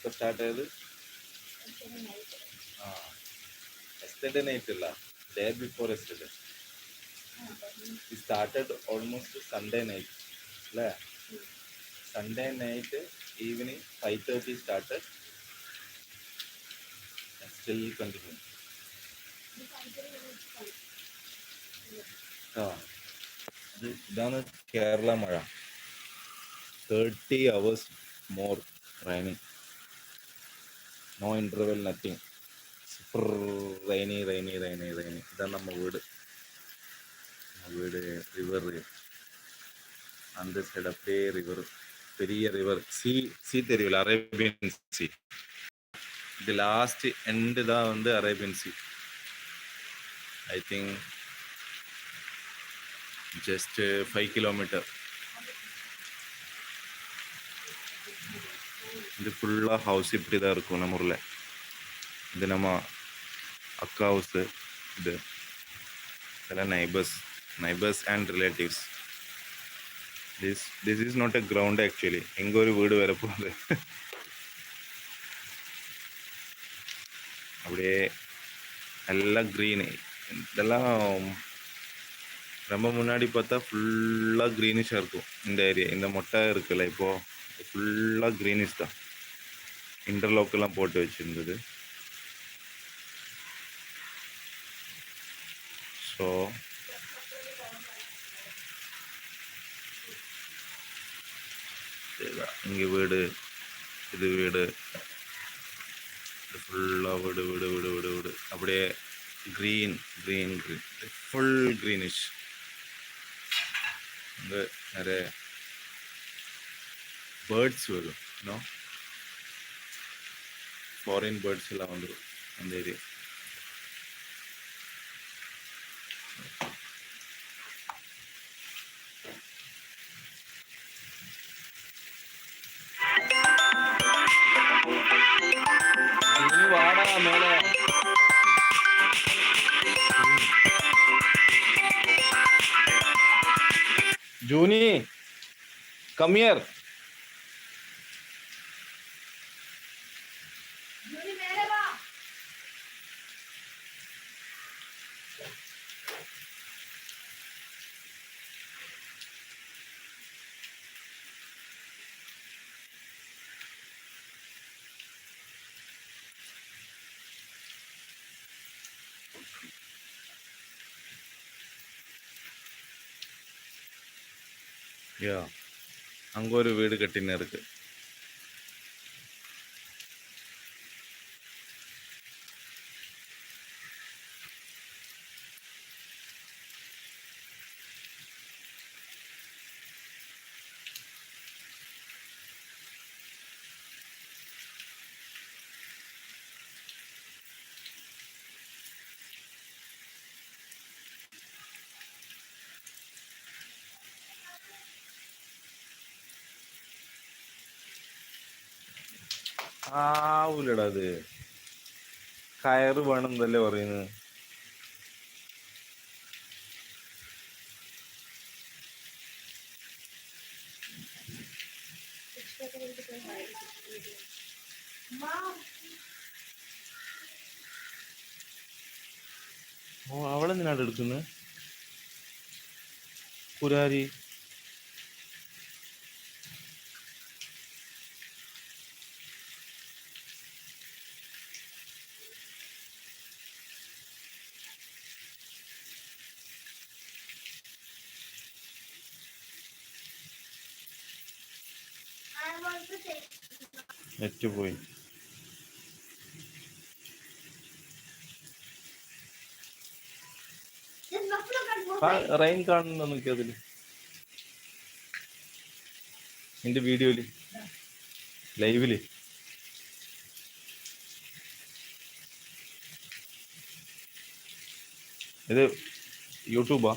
എപ്പോൾ സ്റ്റാർട്ട് ചെയ്തത്? ആ എസ്റ്റർഡേ നൈറ്റ് അല്ല, day before yesterday. It started almost Sunday night, അല്ലേ? Sunday night evening 5:30 started and still continuing. ആ ഇതാണ് കേരള മഴ. 30 hours more raining, no interval, nothing. Super rainy. ഇതാണ് നമ്മൾ വീട് റിവർ, அந்த சைடு அப்படியே ரிவர், பெரிய ரிவர். சீ தெரியல, அரேபியன் சி. இது லாஸ்ட் எண்டு தான் வந்து Arabian sea. I think just 5 kilometre. இது ஃபுல்லாக ஹவுஸ் இப்படி தான் இருக்கும் நம்ம ஊரில். இது நம்ம அக்கா ஹவுஸு, இது இதெல்லாம் neighbours and relatives. this is not a ground actually. எங்க ஒரு வீடு வர போகுது. அப்படியே எல்லாம் க்ரீனு. இதெல்லாம் ரொம்ப முன்னாடி பார்த்தா ஃபுல்லாக க்ரீனிஷாக இருக்கும் இந்த ஏரியா. இந்த மொட்டை இருக்குல்ல, இப்போது ஃபுல்லாக க்ரீனிஷ் தான். இன்டர்லோக்கெல்லாம் போட்டு வச்சுருந்தது. ஸோ இங்கே வீடு, இது வீடு, இது ஃபுல்லாக வீடு அப்படியே க்ரீன் ஃபுல் க்ரீனிஷ். இங்கே நிறைய பேர்ட்ஸ் வரும், இன்னும் ஃபாரின் பேர்ட்ஸ் எல்லாம் வந்துடும் அந்த ஏரியா. வாடா மேலே. ஜூனி கம் ஹியர். யா, அங்கே ஒரு வீடு கட்டின்னு இருக்கு. ആവൂലടാ, അത് കയറ് വേണമെന്നല്ലേ പറയുന്നത്. ഓ, അവളെന്തിനാണ് എടുക്കുന്നത്? പുരാരി. നെറ്റ് പോയി. റെയിൻ കാണുന്നുണ്ടോ നോക്കി അതില്, നിന്റെ വീഡിയോയില്, ലൈവില്. ഇത് യൂട്യൂബാ?